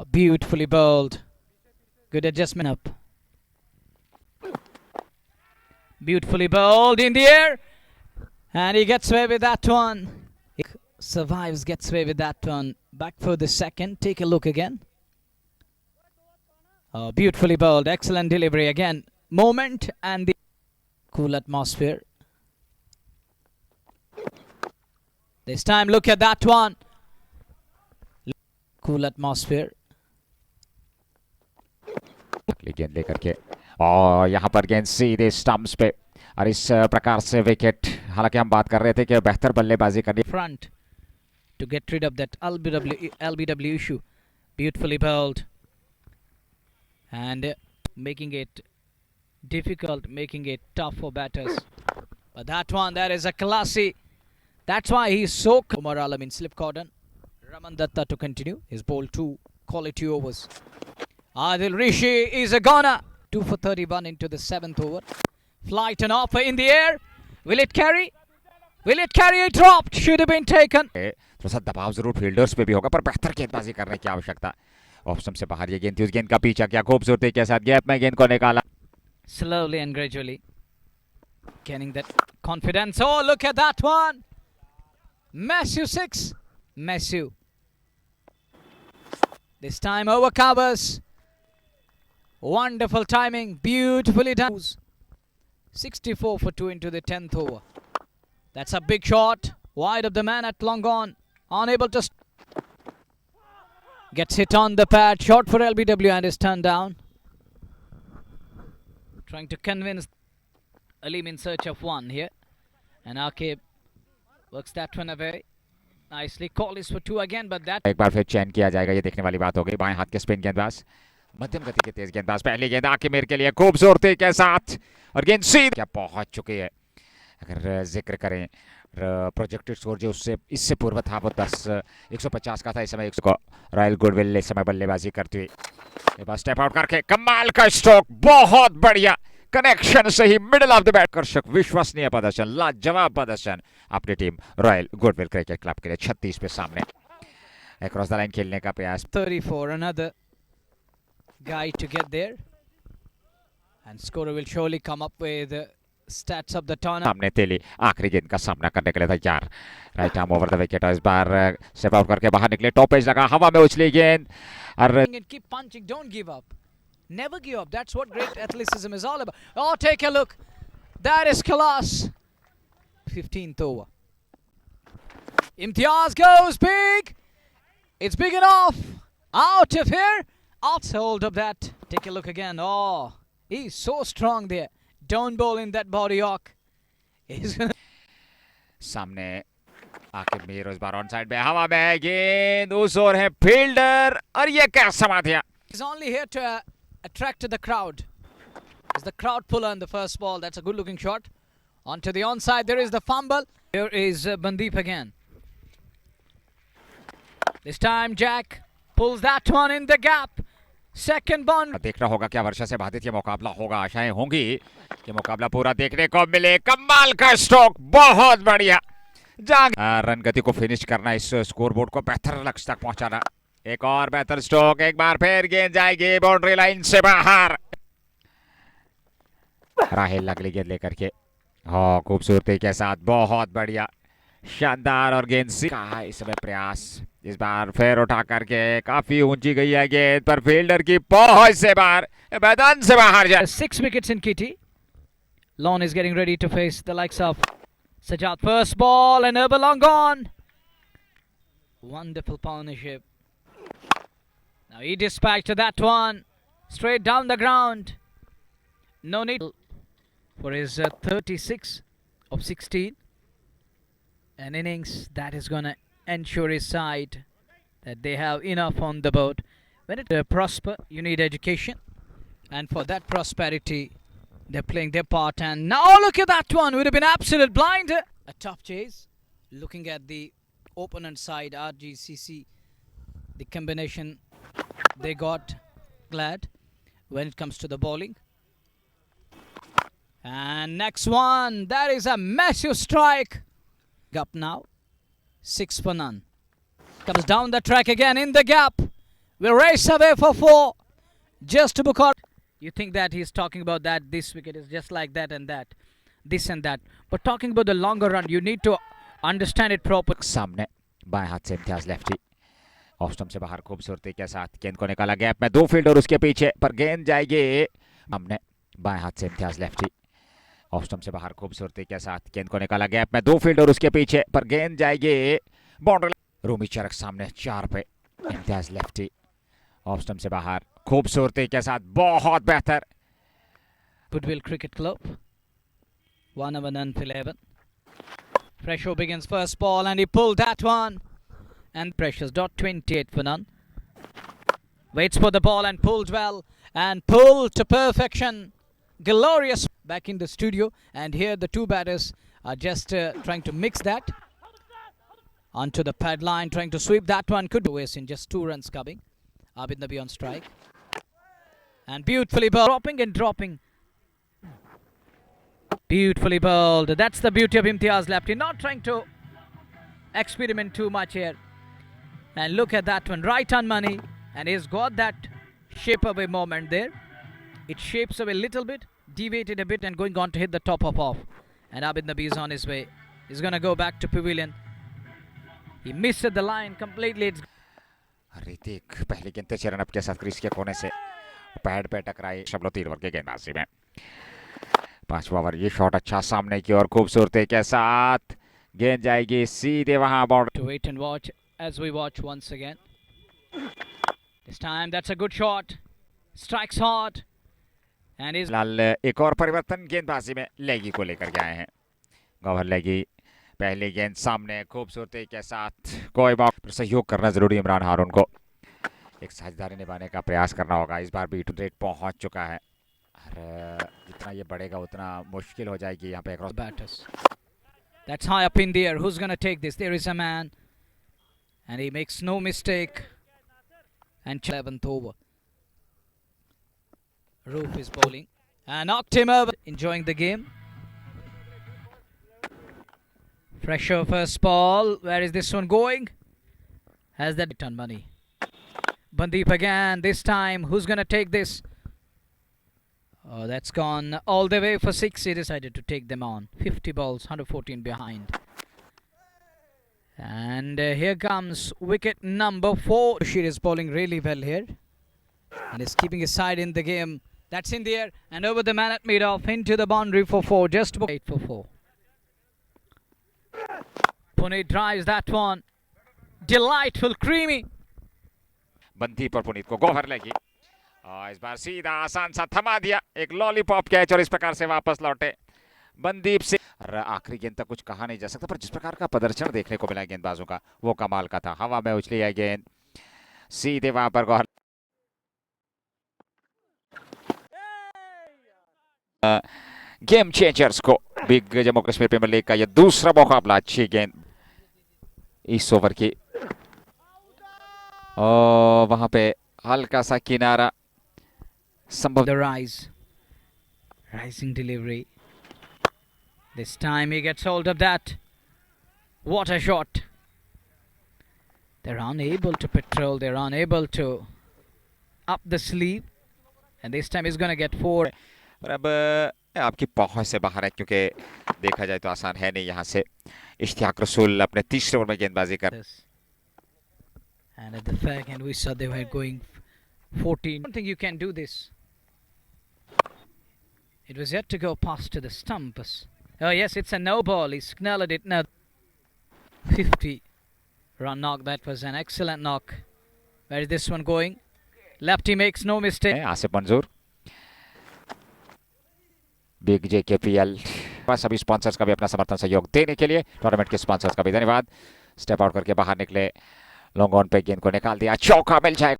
Beautifully bowled. Good adjustment up. Beautifully bowled in the air. And he gets away with that one. He survives, gets away with that one. Back for the second. Take a look again. Beautifully bowled. Excellent delivery again. Moment and the cool atmosphere. This time look at that one. Cool atmosphere. गेंद लेकर के और यहाँ पर गेंद सीधे stumps पे और इस प्रकार से विकेट। हालांकि हम बात कर रहे थे कि बेहतर बल्लेबाजी करनी Front to get rid of that LBW issue. Beautifully bowled. And making it difficult, making it tough for batters. But that one, that is a classy. That's why he's so... Umar Alam in slip cordon. Raman Datta to continue. He's bowled 2 quality overs. Adil Rishi is a goner. 2 for 31 into the 7th over. Flight and offer in the air. Will it carry? Will it carry? It dropped. Should have been taken. थोड़ा सा दबाव जरूर fielders पे भी होगा पर बेहतर गेंदबाजी करने की आवश्यकता। ऑफ से बाहर ये गेंद थी, उस गेंद का पीछा किया खूबसूरती के साथ, गैप में गेंद को निकाला। Slowly and gradually getting that confidence. Oh, look at that one. Matthew 6. Matthew. This time over covers. Wonderful timing. Beautifully done. 64 for 2 into the 10th over. That's a big shot. Wide of the man at long on. Unable to... Gets hit on the pad. Shot for LBW and is turned down. Trying to convince Alim in search of one here. And Akib works that one away. Nicely. Call is for 2 again, but that... एक बार फिर चैन किया जाएगा, ये देखने वाली बात हो गई। बाएं हाथ के स्पिन गेंदबाज, मध्यम गति के तेज गेंदबाज। पहली गेंद आकिब के लिए खूबसूरती के साथ और गेंद सीधे क्या पहुंच चुकी है। अगर जिक्र करें प्रोजेक्टेड स्कोर जो उससे इससे पूर्व था वो 150 का था, इस समय 100 को रॉयल गुडविल इस समय बल्लेबाजी करती हुई स्टेप आउट करके कमाल का स्ट्रोक, बहुत बढ़िया कनेक्शन से ही मिडिल ऑफ द बैट। कर्षक विश्वसनीय प्रदर्शन, लाजवाब प्रदर्शन अपनी team royal goodwill cricket club के लिए 36 पे सामने अक्रॉस द लाइन खेलने का प्रयास। 34, another guy to get there, and scorer will surely come up with stats of the tournament. सामने तेली आखिरी गेंद का सामना करने के लिए तैयार। Right arm over the wicket, इस बार स्टेप आउट करके बाहर निकले, टॉप एज लगा, हवा में उछली गेंद और keep punching, don't give up, never give up. That's what great athleticism is all about. Oh, take a look, that is class. 15th over. Imtiaz goes big. It's big enough. Out of here. Out hold of that. Take a look again. Oh, he's so strong there. Don't bowl in that body hawk. He's gonna... सामने आकिब मीर इस बार on side में, हवा में गेंद उस ओर है fielder और ये क्या समा दिया। He's only here to attract the crowd. He's the crowd puller in the first ball. That's a good looking shot. Onto the onside. There is the fumble. Here is Bandeep again. This time Jack pulls that one in the gap. Second bond. देखना होगा क्या वर्षा से बाधित ये मुकाबला होगा। आशाएं होंगी कि मुकाबला पूरा देखने को मिले। कमाल का स्ट्रोक, बहुत बढ़िया रन गति को फिनिश करना, इस स्कोरबोर्ड को बेहतर लक्ष्य तक पहुंचाना। एक और बेहतर स्ट्रोक, एक बार फिर गेंद जाएगी बाउंड्री लाइन से बाहर। राहिल अगली गेंद लेकर के, हाँ खूबसूरती के साथ, बहुत बढ़िया शानदार और गेंद का इस समय प्रयास, इस बार फिर उठा करके काफी ऊंची गई है गेंद पर फील्डर की पहुंच से बाहर, मैदान से बाहर जाए। 6 wickets in Kitty. Lon is getting ready to face the likes of Sajjad. First ball and over long gone. Wonderful partnership. Now he dispatched that one straight down the ground. No need for his 36 of 16. An innings that is going to ensure his side that they have enough on the board. When it prosper, you need education, and for that prosperity, they're playing their part. And now look at that one, would have been absolute blinder. A tough chase. Looking at the opponent side, RGCC, the combination they got glad when it comes to the bowling. And next one, that is a massive strike. Up now, 6 for none. Comes down the track again in the gap. will race away for 4. Just to Bukhar. You think that he's talking about that this wicket is just like that and that, this and that. But talking about the longer run, you need to understand it properly. सामने बाएं हाथ से Imtiaz lefty off stump से बाहर खूबसूरती के साथ गेंद को निकाला गैप में 2 फील्डर उसके पीछे पर गेंद जाएगी सामने बाएं हाथ से इम्तियाज लेफ्टी ऑफ स्टंप से बाहर खूबसूरती के साथ गेंद को निकाला गैप में 2 फील्डर उसके पीछे पर गेंद जाएगी बाउंड्री रूमी चरक सामने 4 पे इम्तियाज लेफ्टी ऑफ स्टंप से बाहर खूबसूरती के साथ बहुत बेहतर Goodwill Cricket Club. 1 over none for 11. Fresho begins first ball and he pulled that one. And Precious dot 28 for none. Waits for the ball and pulled well and pulled to perfection. Glorious back in the studio, and here the two batters are just trying to mix that onto the pad line, trying to sweep that one. Could do in just 2 runs coming. Abid Nabi on strike. And beautifully bowled, dropping and dropping. Beautifully bowled. That's the beauty of Imtiaz Lefty, not trying to experiment too much here. And look at that one, right on money. And he's got that shape away moment there. It shapes away a little bit, deviated a bit and going on to hit the top of off. And Abid Nabi is on his way. He's going to go back to pavilion. He missed the line completely. It's Hrithik पहली गेंद तेज run up के साथ crease के कोने से pad पे टकराई शबलो 3 over के गेंदबाजी में 5वां ओवर ये शॉट अच्छा सामने की और खूबसूरती के साथ गेंद जाएगी सीधे वहां boundary to wait and watch as we watch once again. This time that's a good shot. Strikes hard. And is लाल एक और परिवर्तन गेंदबाजी में लेगी को लेकर के आए हैं गौहर लेगी पहली गेंद सामने खूबसूरती के साथ कोई बात सहयोग करना जरूरी है इमरान हारून को एक साझेदारी निभाने का प्रयास करना होगा इस बार भी 2 रेट पहुंच चुका है और जितना ये बढ़ेगा उतना मुश्किल हो जाएगी यहाँ पे cross batters. That's high up in the air. Who's going to take this? There is a man. And he makes no mistake. And 11th over. Roof is bowling. And knocked him over. Enjoying the game. Fresher first ball. Where is this one going? Has that ton money. Bandeep again. This time, who's going to take this? Oh, that's gone all the way for 6. He decided to take them on. 50 balls, 114 behind. And here comes wicket number 4. Bashir is bowling really well here. And is keeping his side in the game. That's in the air. And over the man at mid-off into the boundary for 4. Just 8 for 4. Puneet drives that one. Delightful, creamy. बंदी पर पुनीत को गौहर लेगी और इस बार सीधा आसान सा थमा दिया एक लॉलीपॉप कैच और इस प्रकार से वापस लौटे बंदीप से आखिरी गेंद तक कुछ कहा नहीं जा सकता पर जिस प्रकार का प्रदर्शन देखने को मिला गेंदबाजों का वो कमाल का था हवा में उछली है गेंद सीधे वहां पर गौहर गेम चेंजर्स को big Jammu Kashmir premier league का यह दूसरा मुकाबला अच्छी गेंद इस ओवर की और वहां पे हल्का सा किनारा संभव The rise. Rising delivery. This time he gets hold of that. What a shot. They're unable to patrol. They're unable to up the sleeve. And this time he's going to get 4. पर अब आपकी पहुंच से बाहर है क्योंकि देखा जाए तो आसान है नहीं यहाँ से इश्तियाक रसूल अपने तीसरे ओवर में गेंदबाजी कर And at the fag end we saw they were going 14. I don't think you can do this. It was yet to go past to the stumps. Oh yes, it's a no ball. He snarled it now. 50 run knock. That was an excellent knock. Where is this one going? Lefty makes no mistake. Asif मंजूर big JKPL सभी sponsors का भी अपना समर्थन सहयोग देने के लिए टूर्नामेंट के स्पॉन्सर्स का भी धन्यवाद स्टेप आउट करके बाहर निकले लॉन्ग ऑन पे गेंद को निकाल दिया चौका मिल जाएगा